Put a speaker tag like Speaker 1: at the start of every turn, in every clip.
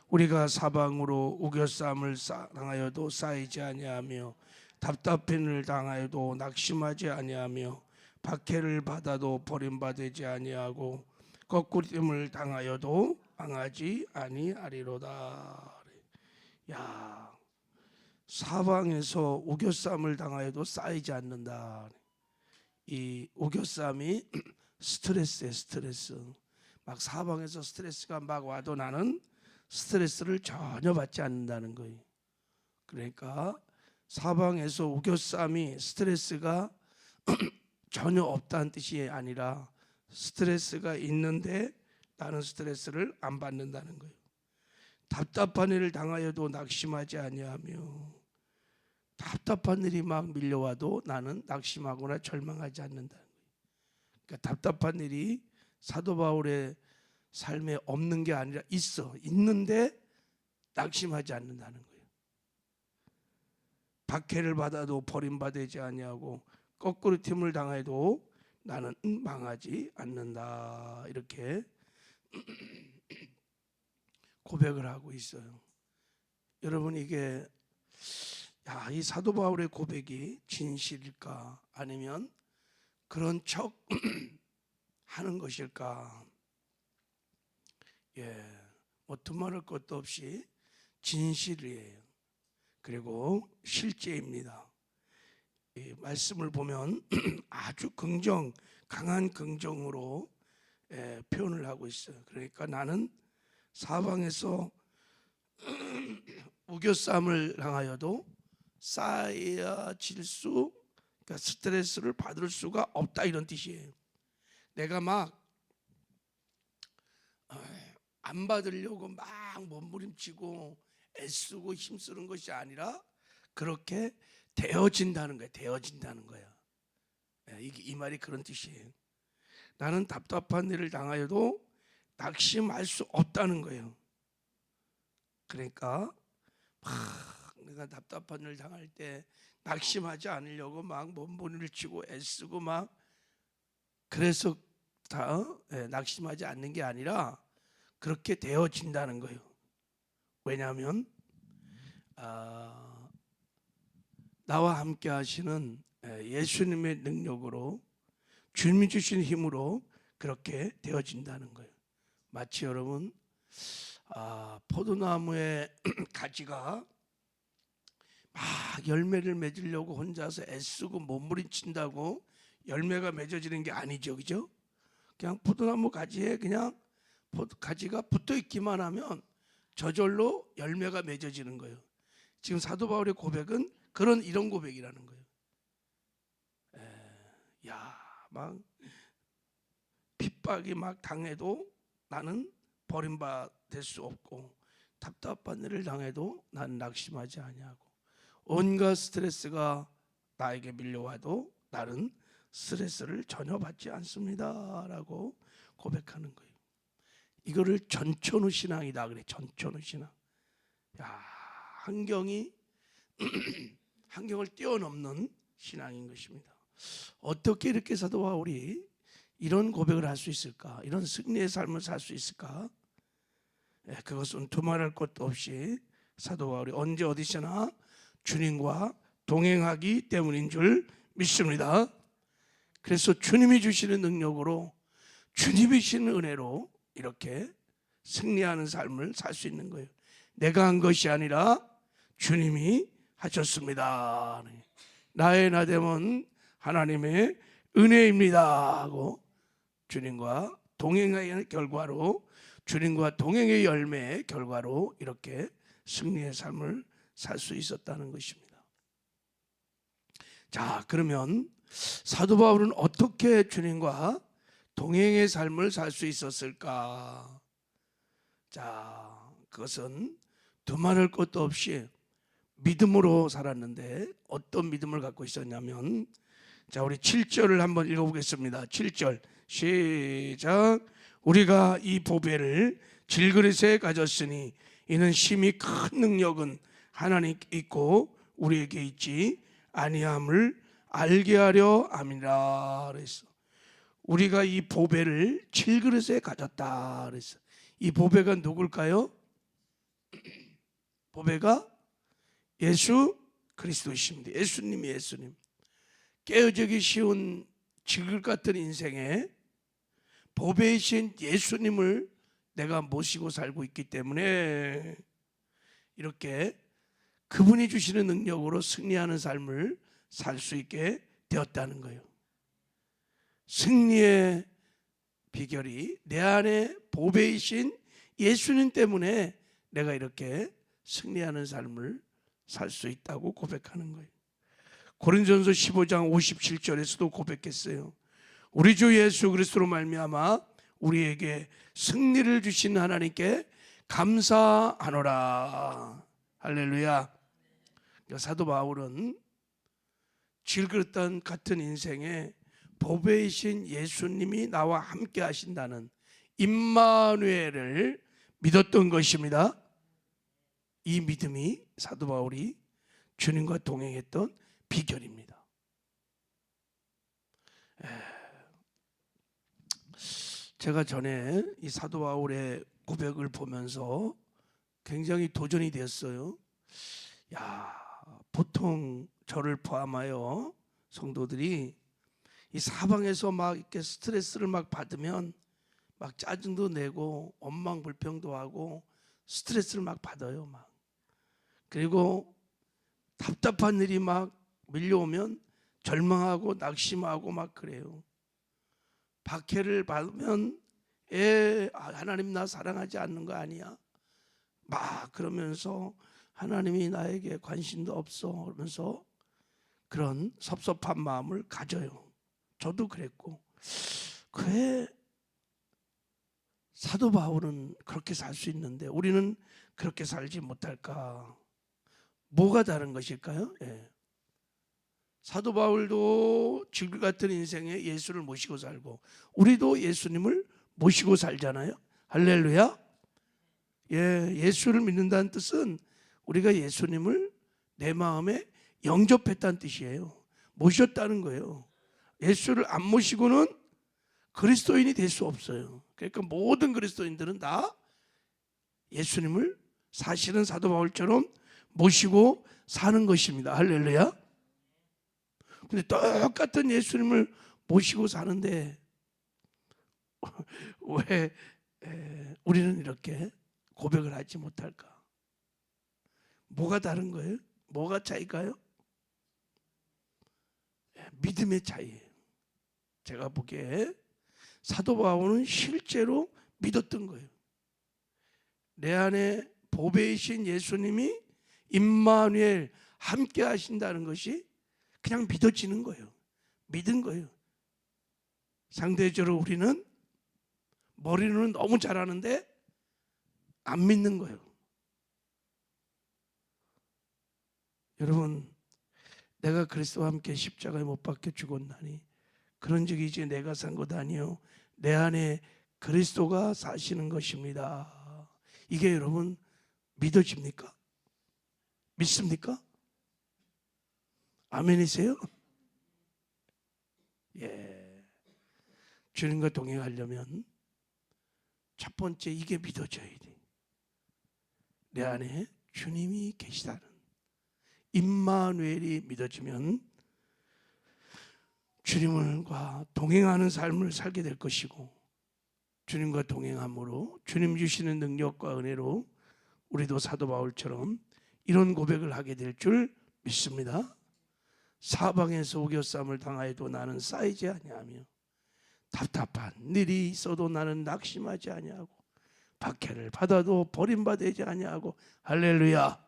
Speaker 1: 우리가 사방으로 우겨쌈을 당하여도 쌓이지 아니하며 답답함을 당하여도 낙심하지 아니하며 박해를 받아도 버림받지 아니하고 거꾸림을 당하여도 망하지 아니하리로다. 야, 사방에서 우겨쌈을 당하여도 쌓이지 않는다. 이 우겨쌈이 스트레스에 스트레스. 막 사방에서 스트레스가 막 와도 나는 스트레스를 전혀 받지 않는다는 거예요. 그러니까 사방에서 우겨쌈이 스트레스가 전혀 없다는 뜻이 아니라 스트레스가 있는데 나는 스트레스를 안 받는다는 거예요. 답답한 일을 당하여도 낙심하지 아니하며 답답한 일이 막 밀려와도 나는 낙심하거나 절망하지 않는다는 거예요. 그러니까 답답한 일이 사도 바울의 삶에 없는 게 아니라 있는데 낙심하지 않는다는 거예요. 박해를 받아도 버림받지 아니하고 거꾸로 틈을 당해도 나는 망하지 않는다. 이렇게 고백을 하고 있어요. 여러분, 이게 이 사도 바울의 고백이 진실일까 아니면 그런 척 하는 것일까? 뭐 두말할 것도 없이 진실이에요. 그리고 실제입니다. 이 말씀을 보면 아주 강한 긍정으로 표현을 하고 있어요. 그러니까 나는 사방에서 우겨쌈을 당하여도 쌓여질 그러니까 스트레스를 받을 수가 없다, 이런 뜻이에요. 내가 막 안 받으려고 막 몸부림치고 애쓰고 힘쓰는 것이 아니라 그렇게 되어진다는 거예요. 되어진다는 거야. 이 말이 그런 뜻이에요. 나는 답답한 일을 당하여도 낙심할 수 없다는 거예요. 그러니까 내가 답답한 일을 당할 때 낙심하지 않으려고 막 몸부림치고 애쓰고 막 그래서 다 낙심하지 않는 게 아니라 그렇게 되어진다는 거예요. 왜냐하면 나와 함께 하시는 예수님의 능력으로 주님이 주신 힘으로 그렇게 되어진다는 거예요. 마치 여러분 포도나무의 가지가 막 열매를 맺으려고 혼자서 애쓰고 몸부림친다고 열매가 맺어지는 게 아니죠, 그죠? 그냥 포도나무 가지에 그냥 가지가 붙어 있기만 하면 저절로 열매가 맺어지는 거예요. 지금 사도 바울의 고백은 이런 고백이라는 거예요. 막 핍박이 막 당해도 나는 버림받을 수 없고 답답한 일을 당해도 나는 낙심하지 아니하고 온갖 스트레스가 나에게 밀려와도 나는 스트레스를 전혀 받지 않습니다 라고 고백하는 거예요. 이거를 전천후 신앙이다 그래. 전천후 신앙. 환경을 뛰어넘는 신앙인 것입니다. 어떻게 이렇게 사도 바울이 이런 고백을 할 수 있을까? 이런 승리의 삶을 살 수 있을까? 그것은 두말할 것도 없이 사도 바울이 언제 어디서나 주님과 동행하기 때문인 줄 믿습니다. 그래서 주님이 주시는 능력으로 주님이 주시는 은혜로 이렇게 승리하는 삶을 살 수 있는 거예요. 내가 한 것이 아니라 주님이 하셨습니다. 나의 나됨은 하나님의 은혜입니다 하고 주님과 동행의 결과로 주님과 동행의 열매의 결과로 이렇게 승리의 삶을 살 수 있었다는 것입니다. 자, 그러면 사도 바울은 어떻게 주님과 동행의 삶을 살 수 있었을까? 자, 그것은 두말할 것도 없이 믿음으로 살았는데 어떤 믿음을 갖고 있었냐면, 자, 우리 7절을 한번 읽어보겠습니다. 7절 시작. 우리가 이 보배를 질그릇에 가졌으니 이는 심히 큰 능력은 하나님께 있고 우리에게 있지 아니함을 알게 하려 함이라 그랬어. 우리가 이 보배를 질그릇에 가졌다 그랬어. 이 보배가 누굴까요? 보배가 예수 그리스도이십니다. 예수님이 예수님. 깨어지기 쉬운 지글 같은 인생에 보배이신 예수님을 내가 모시고 살고 있기 때문에 이렇게 그분이 주시는 능력으로 승리하는 삶을 살 수 있게 되었다는 거예요. 승리의 비결이 내 안에 보배이신 예수님 때문에 내가 이렇게 승리하는 삶을 살 수 있다고 고백하는 거예요. 고린도전서 15장 57절에서도 고백했어요. 우리 주 예수 그리스도로 말미암아 우리에게 승리를 주신 하나님께 감사하노라. 할렐루야. 사도 바울은 질그릇던 같은 인생에 보배이신 예수님이 나와 함께 하신다는 임마누엘을 믿었던 것입니다. 이 믿음이 사도 바울이 주님과 동행했던 비결입니다. 제가 전에 이 사도 바울의 고백을 보면서 굉장히 도전이 됐어요. 야, 보통 저를 포함하여 성도들이 이 사방에서 막 이렇게 스트레스를 막 받으면 막 짜증도 내고 원망불평도 하고 스트레스를 막 받아요. 막 그리고 답답한 일이 막 밀려오면 절망하고 낙심하고 막 그래요. 박해를 받으면 하나님 나 사랑하지 않는 거 아니야? 막 그러면서 하나님이 나에게 관심도 없어 그러면서 그런 섭섭한 마음을 가져요. 저도 그랬고 왜 사도 바울은 그렇게 살 수 있는데 우리는 그렇게 살지 못할까? 뭐가 다른 것일까요? 사도 바울도 지금 같은 인생에 예수를 모시고 살고 우리도 예수님을 모시고 살잖아요. 할렐루야. 예수를 믿는다는 뜻은 우리가 예수님을 내 마음에 영접했다는 뜻이에요. 모셨다는 거예요. 예수를 안 모시고는 그리스도인이 될 수 없어요. 그러니까 모든 그리스도인들은 다 예수님을 사실은 사도 바울처럼 모시고 사는 것입니다. 할렐루야. 근데 똑같은 예수님을 모시고 사는데 왜 우리는 이렇게 고백을 하지 못할까? 뭐가 다른 거예요? 뭐가 차이일까요? 믿음의 차이예요. 제가 보기에 사도 바울은 실제로 믿었던 거예요. 내 안에 보배이신 예수님이 임마누엘 함께 하신다는 것이 그냥 믿어지는 거예요. 믿은 거예요. 상대적으로 우리는 머리로는 너무 잘하는데 안 믿는 거예요. 여러분, 내가 그리스도와 함께 십자가에 못 박혀 죽었나니 그런 적이 이제 내가 산 것 아니요 내 안에 그리스도가 사시는 것입니다. 이게 여러분 믿어집니까? 믿습니까? 아멘이세요? 주님과 동행하려면 첫 번째 이게 믿어져야 돼. 내 안에 주님이 계시다는 임마누엘이 믿어지면 주님과 동행하는 삶을 살게 될 것이고 주님과 동행함으로 주님 주시는 능력과 은혜로 우리도 사도 바울처럼 이런 고백을 하게 될 줄 믿습니다. 사방에서 우겨쌈을 당하여도 나는 쌓이지 아니하며 답답한 일이 있어도 나는 낙심하지 아니하고 박해를 받아도 버림받지 아니하고 할렐루야.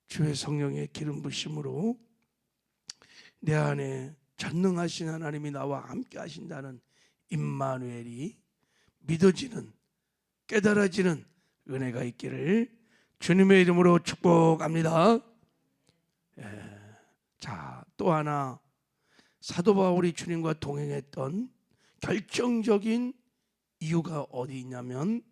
Speaker 1: 주의 성령의 기름 부심으로 내 안에 전능하신 하나님이 나와 함께 하신다는 임마누엘이 믿어지는 깨달아지는 은혜가 있기를 주님의 이름으로 축복합니다. 자, 또 하나 사도 바울이 주님과 동행했던 결정적인 이유가 어디 있냐면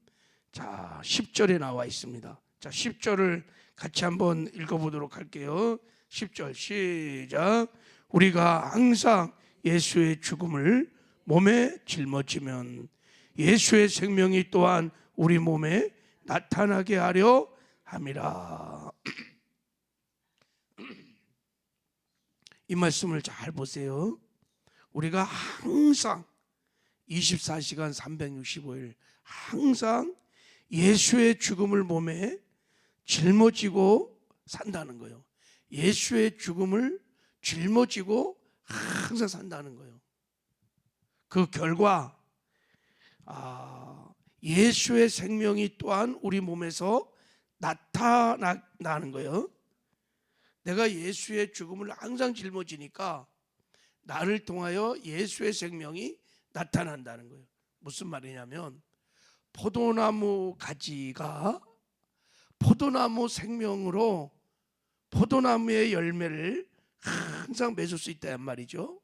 Speaker 1: 자 10절에 나와 있습니다. 자 10절을 같이 한번 읽어보도록 할게요. 10절 시작. 우리가 항상 예수의 죽음을 몸에 짊어지면 예수의 생명이 또한 우리 몸에 나타나게 하려 함이라. 이 말씀을 잘 보세요. 우리가 항상 24시간 365일 항상 예수의 죽음을 몸에 짊어지고 산다는 거예요. 예수의 죽음을 짊어지고 항상 산다는 거예요. 그 결과 예수의 생명이 또한 우리 몸에서 나타나는 거예요. 내가 예수의 죽음을 항상 짊어지니까 나를 통하여 예수의 생명이 나타난다는 거예요. 무슨 말이냐면 포도나무 가지가 포도나무 생명으로 포도나무의 열매를 항상 맺을 수 있다는 말이죠.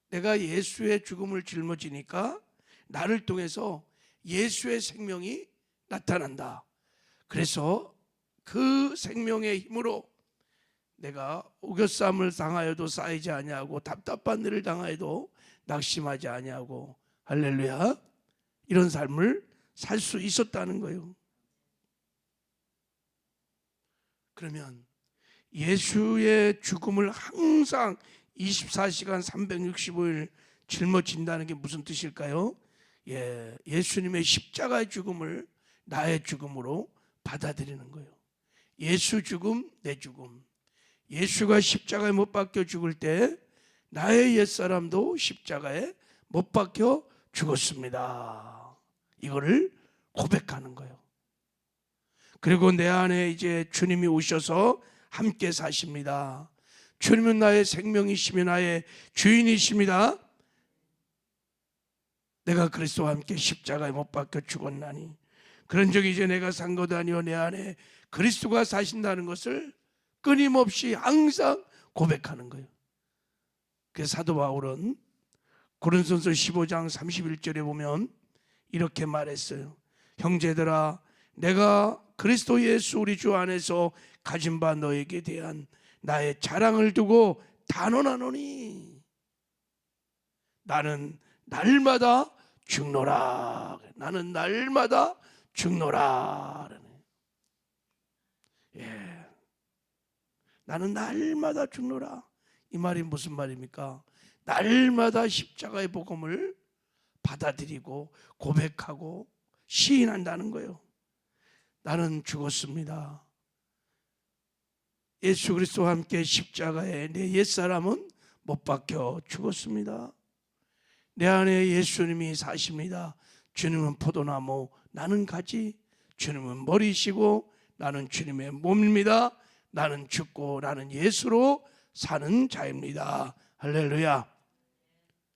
Speaker 1: 내가 예수의 죽음을 짊어지니까 나를 통해서 예수의 생명이 나타난다. 그래서 그 생명의 힘으로 내가 우겨쌈을 당하여도 쌓이지 아니하고 답답한 일을 당하여도 낙심하지 아니하고 할렐루야, 이런 삶을 살 수 있었다는 거예요. 그러면 예수의 죽음을 항상 24시간 365일 짊어진다는 게 무슨 뜻일까요? 예수님의 십자가의 죽음을 나의 죽음으로 받아들이는 거예요. 예수 죽음, 내 죽음. 예수가 십자가에 못 박혀 죽을 때 나의 옛사람도 십자가에 못 박혀 죽었습니다. 이거를 고백하는 거예요. 그리고 내 안에 이제 주님이 오셔서 함께 사십니다. 주님은 나의 생명이시며 나의 주인이십니다. 내가 그리스도와 함께 십자가에 못 박혀 죽었나니 그런 적이 이제 내가 산 것도 아니요 내 안에 그리스도가 사신다는 것을 끊임없이 항상 고백하는 거예요. 그래서 사도 바울은 고린도전서 15장 31절에 보면 이렇게 말했어요. 형제들아, 내가 그리스도 예수 우리 주 안에서 가진 바 너에게 대한 나의 자랑을 두고 단언하노니 나는 날마다 죽노라. 나는 날마다 죽노라. 나는 날마다 죽노라. 이 말이 무슨 말입니까? 날마다 십자가의 복음을 받아들이고 고백하고 시인한다는 거예요. 나는 죽었습니다. 예수 그리스도와 함께 십자가에 내 옛사람은 못 박혀 죽었습니다. 내 안에 예수님이 사십니다. 주님은 포도나무, 나는 가지. 주님은 머리시고 나는 주님의 몸입니다. 나는 죽고 나는 예수로 사는 자입니다. 할렐루야.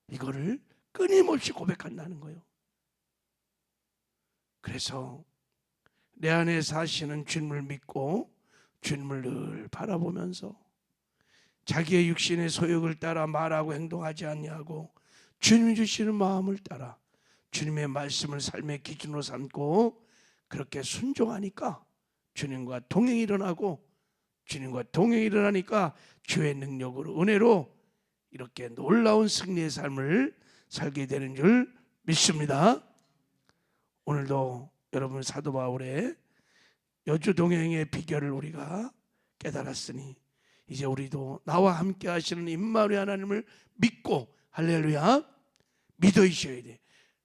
Speaker 1: 이거를 끊임없이 고백한다는 거예요. 그래서 내 안에 사시는 주님을 믿고 주님을 늘 바라보면서 자기의 육신의 소욕을 따라 말하고 행동하지 아니하고 주님이 주시는 마음을 따라 주님의 말씀을 삶의 기준으로 삼고 그렇게 순종하니까 주님과 동행이 일어나고 주님과 동행이 일어나니까 주의 능력으로 은혜로 이렇게 놀라운 승리의 삶을 살게 되는 줄 믿습니다. 오늘도 여러분 사도 바울의 여주 동행의 비결을 우리가 깨달았으니 이제 우리도 나와 함께 하시는 임마누엘 하나님을 믿고 할렐루야 믿어 있어야 돼.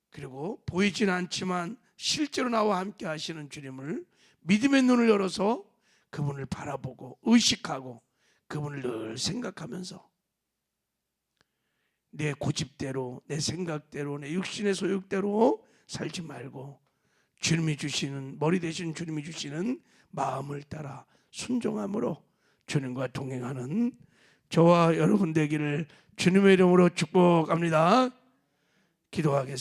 Speaker 1: 그리고 보이진 않지만 실제로 나와 함께 하시는 주님을 믿음의 눈을 열어서 그분을 바라보고 의식하고 그분을 늘 생각하면서 내 고집대로 내 생각대로 내 육신의 소욕대로 살지 말고 주님이 주시는 머리 대신 주님이 주시는 마음을 따라 순종함으로 주님과 동행하는 저와 여러분 되기를 주님의 이름으로 축복합니다. 기도하겠습니다.